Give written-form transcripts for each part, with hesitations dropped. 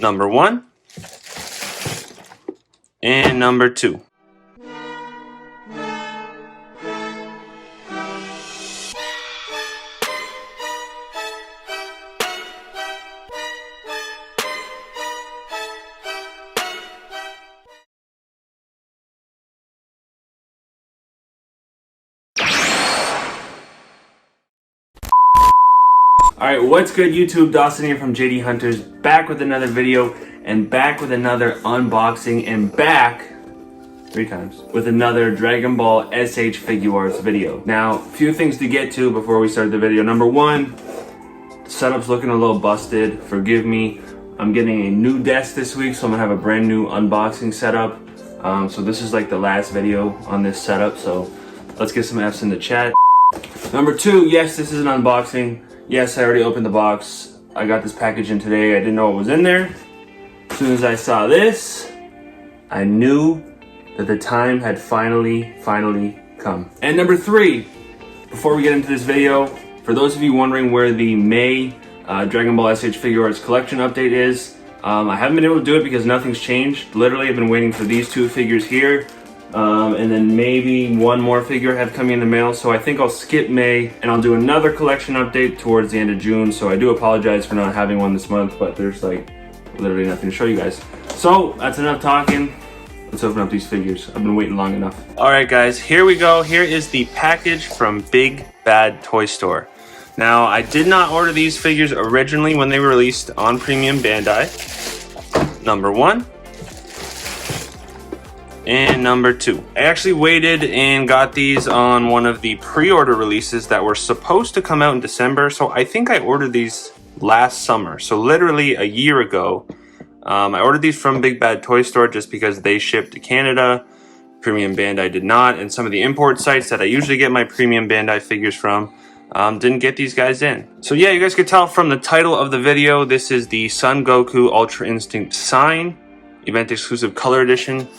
number 1 and number 2. Alright, what's good YouTube? Dawson here from JD Hunters, back with another video and back with another unboxing and back 3 times with another Dragon Ball S.H.Figuarts video. Now, a few things to get to before we start the video. Number 1, the setup's looking a little busted. Forgive me. I'm getting a new desk this week, so I'm gonna have a brand new unboxing setup. So this is like the last video on this setup, so let's get some F's in the chat. Number 2, yes, this is an unboxing. Yes, I already opened the box. I got this package in today. I didn't know what was in there. As soon as I saw this, I knew that the time had finally come. And number 3, before we get into this video, for those of you wondering where the May Dragon Ball S.H.Figuarts collection update is, I haven't been able to do it because nothing's changed. Literally, I've been waiting for these 2 figures here. And then maybe 1 more figure have coming in the mail, so I think I'll skip May and I'll do another collection update towards the end of June. So I do apologize for not having one this month, but there's like literally nothing to show you guys. So that's enough talking. Let's open up these figures. I've been waiting long enough. All right guys, here we go. Here is the package from Big Bad Toy Store. Now, I did not order these figures originally when they were released on Premium Bandai. Number 1. And number 2. I actually waited and got these on one of the pre-order releases that were supposed to come out in December. So I think I ordered these last summer. So literally a year ago. I ordered these from Big Bad Toy Store just because they shipped to Canada. Premium Bandai did not. And some of the import sites that I usually get my Premium Bandai figures from didn't get these guys in. So yeah, you guys could tell from the title of the video, this is the Son Goku Ultra Instinct Sign Event Exclusive Color Edition,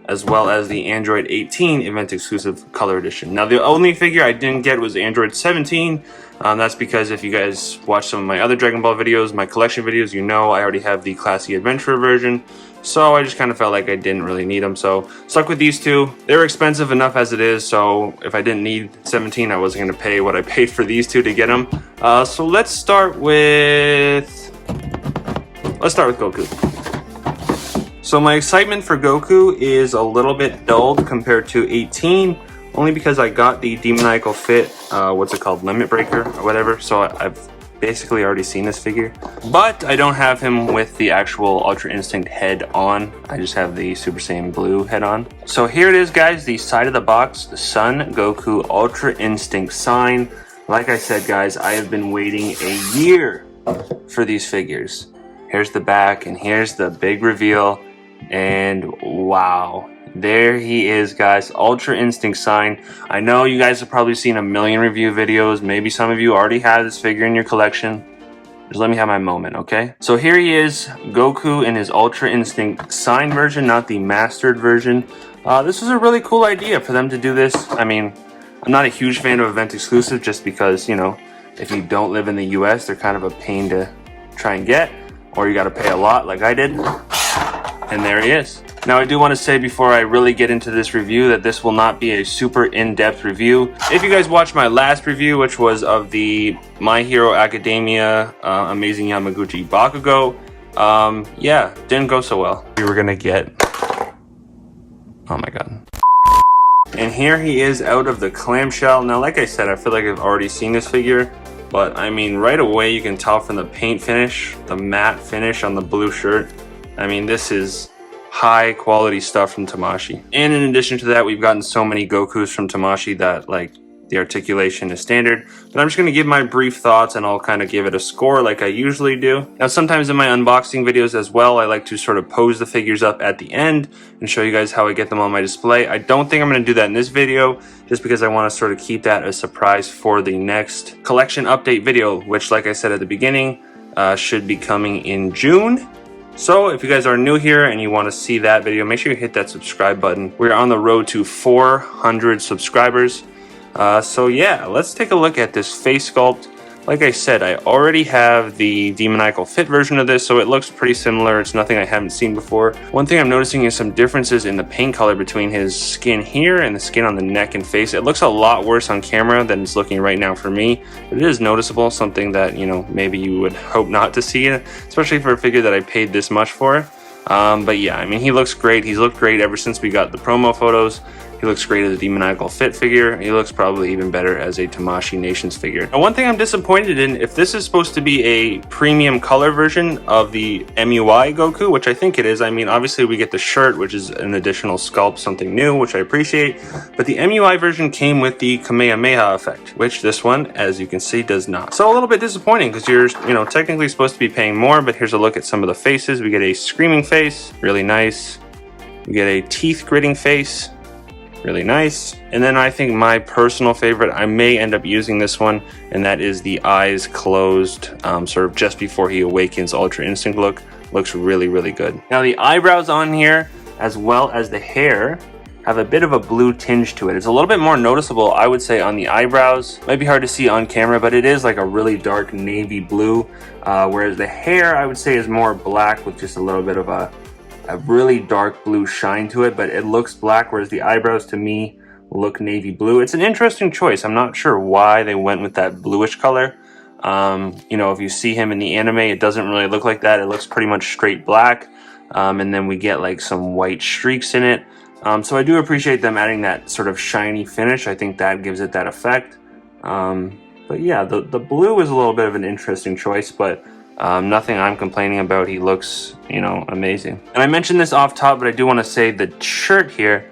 as well as the Android 18 Event Exclusive Color Edition. Now, the only figure I didn't get was Android 17. That's because if you guys watch some of my other Dragon Ball videos, my collection videos, you know I already have the Classy Adventurer version. So I just kind of felt like I didn't really need them. So stuck with these 2. They were expensive enough as it is. So if I didn't need 17, I wasn't going to pay what I paid for these 2 to get them. So let's start with Goku. So my excitement for Goku is a little bit dulled compared to 18, only because I got the Demoniacal Fit, what's it called, Limit Breaker or whatever, so I've basically already seen this figure. But I don't have him with the actual Ultra Instinct head on, I just have the Super Saiyan Blue head on. So here it is guys, the side of the box, the Son Goku Ultra Instinct Sign. Like I said guys, I have been waiting a year for these figures. Here's the back and here's the big reveal. And wow, there he is guys, Ultra Instinct Sign. I know you guys have probably seen a million review videos. Maybe some of you already have this figure in your collection. Just let me have my moment, okay? So here he is, Goku in his Ultra Instinct Sign version, not the mastered version. This was a really cool idea for them to do this. I mean, I'm not a huge fan of event exclusive just because, you know, if you don't live in the US, they're kind of a pain to try and get, or you gotta pay a lot like I did. And there he is. Now I do want to say before I really get into this review that this will not be a super in-depth review. If you guys watched my last review, which was of the My Hero Academia Amazing Yamaguchi Bakugo, yeah, didn't go so well. We were gonna get, oh my god. And here he is out of the clamshell. Now like I said, I feel like I've already seen this figure, but I mean right away you can tell from the paint finish, the matte finish on the blue shirt. I mean, this is high quality stuff from Tamashii. And in addition to that, we've gotten so many Gokus from Tamashii that like the articulation is standard. But I'm just gonna give my brief thoughts and I'll kind of give it a score like I usually do. Now, sometimes in my unboxing videos as well, I like to sort of pose the figures up at the end and show you guys how I get them on my display. I don't think I'm gonna do that in this video just because I wanna sort of keep that a surprise for the next collection update video, which like I said at the beginning, should be coming in June. So if you guys are new here and you want to see that video, make sure you hit that subscribe button. We're on the road to 400 subscribers. So yeah, let's take a look at this face sculpt. Like I said, I already have the demoniacal fit version of this, so it looks pretty similar. It's nothing I haven't seen before. One thing I'm noticing is some differences in the paint color between his skin here and the skin on the neck and face. It looks a lot worse on camera than it's looking right now for me, but it is noticeable, something that, you know, maybe you would hope not to see, especially for a figure that I paid this much for. But yeah, I mean, he looks great. He's looked great ever since we got the promo photos. He looks great as a demoniacal fit figure. He looks probably even better as a Tamashii Nations figure. Now, one thing I'm disappointed in, if this is supposed to be a premium color version of the MUI Goku, which I think it is. I mean, obviously we get the shirt, which is an additional sculpt, something new, which I appreciate. But the MUI version came with the Kamehameha effect, which this one, as you can see, does not. So a little bit disappointing because you're, you know, technically supposed to be paying more, but here's a look at some of the faces. We get a screaming face, really nice. We get a teeth gritting face, really nice. And then I think my personal favorite, I may end up using this one, and that is the eyes closed, sort of just before he awakens Ultra Instinct look. Looks really, really good. Now the eyebrows on here, as well as the hair, have a bit of a blue tinge to it. It's a little bit more noticeable, I would say, on the eyebrows. Might be hard to see on camera, but it is like a really dark navy blue, whereas the hair, I would say, is more black with just a little bit of a really dark blue shine to it, but it looks black, whereas the eyebrows to me look navy blue. It's an interesting choice. I'm not sure why they went with that bluish color. You know, if you see him in the anime, it doesn't really look like that. It looks pretty much straight black, and then we get like some white streaks in it. So I do appreciate them adding that sort of shiny finish. I think that gives it that effect. But yeah, the blue is a little bit of an interesting choice, but nothing I'm complaining about. He looks, you know, amazing. And I mentioned this off top, but I do want to say the shirt here,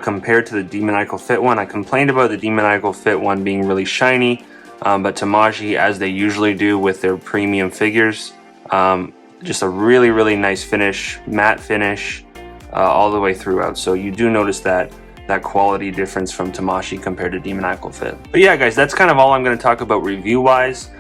compared to the demoniacal fit one, I complained about the demoniacal fit one being really shiny, but Tamashii, as they usually do with their premium figures, just a really, really nice finish, matte finish, all the way throughout. So you do notice that quality difference from Tamashii compared to demoniacal fit. But yeah, guys, that's kind of all I'm going to talk about review-wise.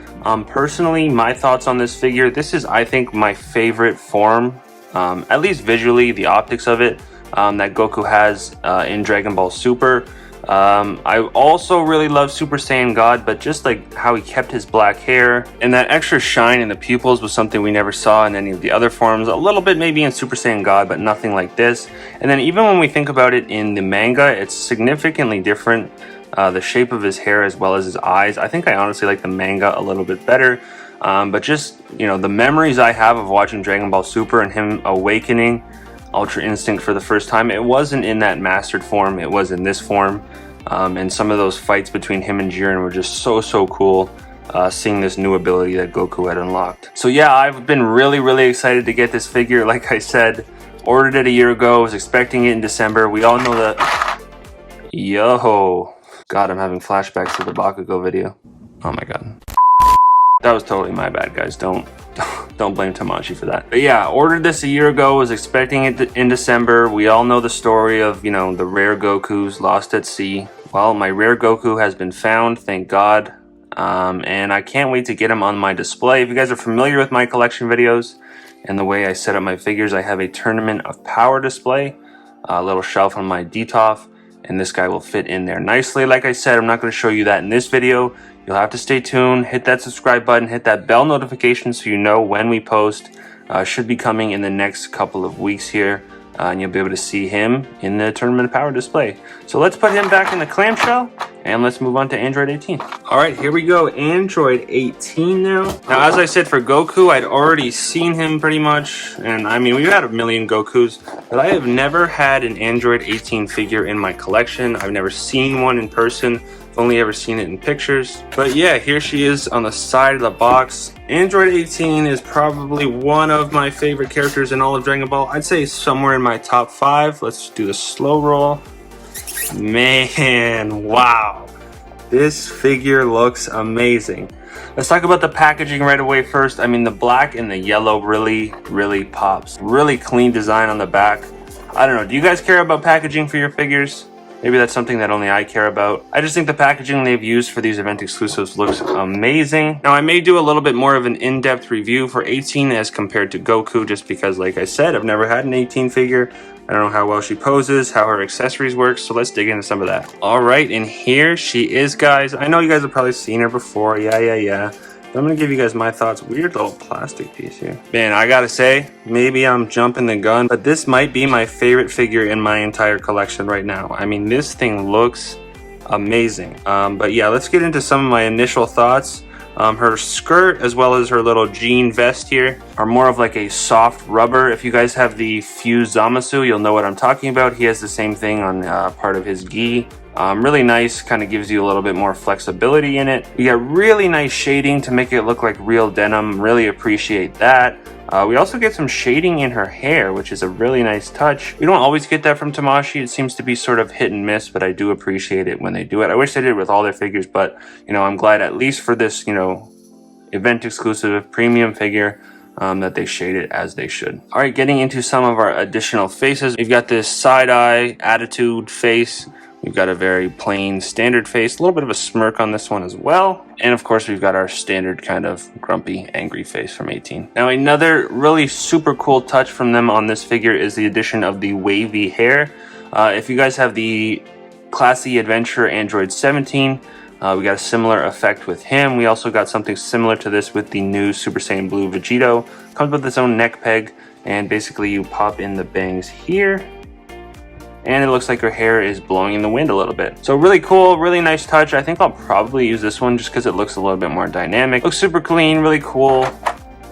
Personally, my thoughts on this figure, this is, I think, my favorite form, at least visually, the optics of it, that Goku has in Dragon Ball Super. I also really love Super Saiyan God, but just like how he kept his black hair and that extra shine in the pupils was something we never saw in any of the other forms. A little bit maybe in Super Saiyan God, but nothing like this. And then even when we think about it in the manga, it's significantly different. The shape of his hair as well as his eyes. I think I honestly like the manga a little bit better. But just, you know, the memories I have of watching Dragon Ball Super and him awakening Ultra Instinct for the first time, it wasn't in that mastered form, it was in this form. And some of those fights between him and Jiren were just so cool, seeing this new ability that Goku had unlocked. So yeah, I've been really excited to get this figure. Like I said, ordered it a year ago, was expecting it in December. We all know that. Yo. God, I'm having flashbacks to the Bakugo video. Oh my god. That was totally my bad, guys. Don't blame Tamashii for that. But yeah, ordered this a year ago, was expecting it in December. We all know the story of, you know, the rare Gokus lost at sea. Well, my rare Goku has been found, thank God. And I can't wait to get him on my display. If you guys are familiar with my collection videos and the way I set up my figures, I have a Tournament of Power display, a little shelf on my DTOF. And this guy will fit in there nicely. Like I said, I'm not going to show you that in this video. You'll have to stay tuned, hit that subscribe button, hit that bell notification so you know when we post. Should be coming in the next couple of weeks here. And you'll be able to see him in the Tournament of Power display. So let's put him back in the clamshell and let's move on to Android 18. All right, here we go, Android 18 now. Now, as I said for Goku, I'd already seen him pretty much. And I mean, we've had a million Gokus, but I have never had an Android 18 figure in my collection. I've never seen one in person. I've only ever seen it in pictures. But yeah, here she is on the side of the box. Android 18 is probably one of my favorite characters in all of Dragon Ball. I'd say somewhere in my top 5. Let's do the slow roll. Man, wow. This figure looks amazing. Let's talk about the packaging right away first. I mean, the black and the yellow really pops. Really clean design on the back. I don't know, do you guys care about packaging for your figures? Maybe that's something that only I care about. I just think the packaging they've used for these event exclusives looks amazing. Now, I may do a little bit more of an in-depth review for 18 as compared to Goku, just because, like I said, I've never had an 18 figure. I don't know how well she poses, how her accessories work, so let's dig into some of that. All right, and here she is, guys. I know you guys have probably seen her before, yeah. I'm gonna give you guys my thoughts. Weird little plastic piece here. Man, I gotta say, maybe I'm jumping the gun, but this might be my favorite figure in my entire collection right now. I mean, this thing looks amazing. But yeah, let's get into some of my initial thoughts. Her skirt as well as her little jean vest here are more of like a soft rubber. If you guys have the Fuse Zamasu, you'll know what I'm talking about. He has the same thing on part of his gi. Really nice, kind of gives you a little bit more flexibility in it. You got really nice shading to make it look like real denim. Really appreciate that. We also get some shading in her hair, which is a really nice touch. We don't always get that from Tamashii. It seems to be sort of hit and miss, but I do appreciate it when they do it. I wish they did it with all their figures, but you know, I'm glad at least for this, you know, event exclusive premium figure that they shade it as they should. All right, getting into some of our additional faces. We've got this side-eye attitude face. We've got a very plain standard face, a little bit of a smirk on this one as well. And of course, we've got our standard kind of grumpy, angry face from 18. Now, another really super cool touch from them on this figure is the addition of the wavy hair. If you guys have the Classy Adventure Android 17, we got a similar effect with him. We also got something similar to this with the new Super Saiyan Blue Vegito. Comes with its own neck peg, and basically you pop in the bangs here. And it looks like her hair is blowing in the wind a little bit. So really cool, really nice touch. I think I'll probably use this one just because it looks a little bit more dynamic. Looks super clean, really cool.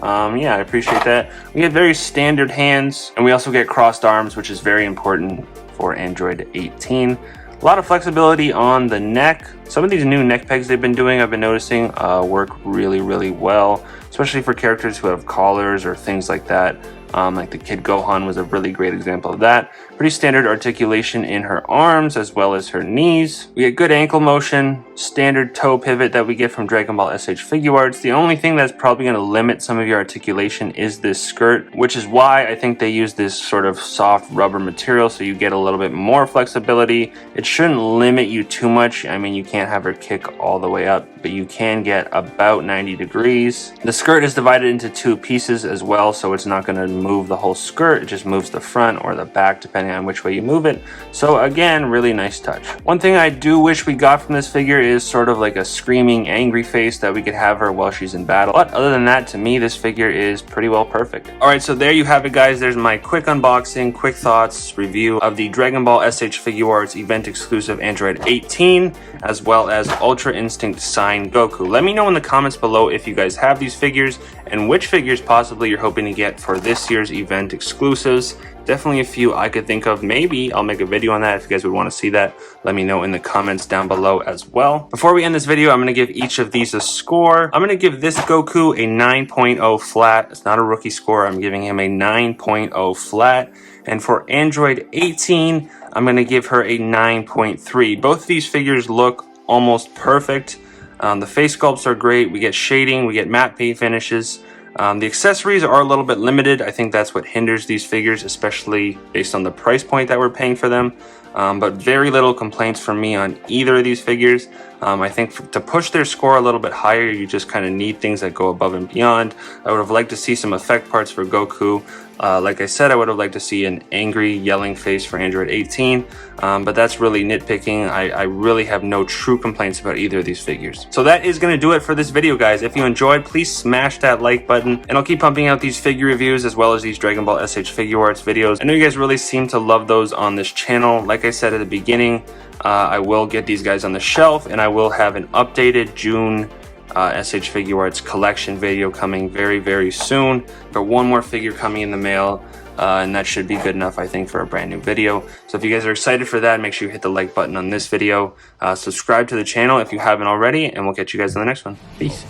Yeah, I appreciate that. We get very standard hands, and we also get crossed arms, which is very important for Android 18. A lot of flexibility on the neck. Some of these new neck pegs they've been doing, I've been noticing, work really, really well, especially for characters who have collars or things like that. Like the Kid Gohan was a really great example of that. Pretty standard articulation in her arms as well as her knees. We get good ankle motion, standard toe pivot that we get from Dragon Ball S.H.Figuarts. The only thing that's probably going to limit some of your articulation is this skirt, which is why I think they use this sort of soft rubber material so you get a little bit more flexibility. It shouldn't limit you too much. I mean, you can't have her kick all the way up, but you can get about 90 degrees. The skirt is divided into two pieces as well, so it's not going to move the whole skirt. It just moves the front or the back depending on which way you move it. So again, really nice touch. One thing I do wish we got from this figure is sort of like a screaming angry face that we could have her while she's in battle. But other than that, to me, this figure is pretty well perfect. All right, so there you have it, guys. There's my quick unboxing, quick thoughts review of the Dragon Ball S.H.Figuarts event exclusive Android 18, as well as Ultra Instinct signed Goku. Let me know in the comments below if you guys have these figures and which figures possibly you're hoping to get for this year's event exclusives. Definitely a few I could think of. Maybe I'll make a video on that if you guys would want to see that. Let me know in the comments down below as well. Before we end this video, I'm going to give each of these a score. I'm going to give this Goku a 9.0 flat. It's not a rookie score. I'm giving him a 9.0 flat. And for Android 18, I'm going to give her a 9.3. Both of these figures look almost perfect. The face sculpts are great. We get shading, we get matte paint finishes. The accessories are a little bit limited. I think that's what hinders these figures, especially based on the price point that we're paying for them. But very little complaints from me on either of these figures. I think to push their score a little bit higher, you just kind of need things that go above and beyond. I would have liked to see some effect parts for Goku. Like I said, I would have liked to see an angry, yelling face for Android 18, but that's really nitpicking. I really have no true complaints about either of these figures. So that is going to do it for this video, guys. If you enjoyed, please smash that like button, and I'll keep pumping out these figure reviews as well as these Dragon Ball S.H.Figuarts videos. I know you guys really seem to love those on this channel. Like I said at the beginning, I will get these guys on the shelf, and I will have an updated June S.H.Figuarts collection video coming very, very soon. Got one more figure coming in the mail, and that should be good enough, I think, for a brand new video. So if you guys are excited for that, make sure you hit the like button on this video. Subscribe to the channel if you haven't already, and we'll catch you guys in the next one. Peace.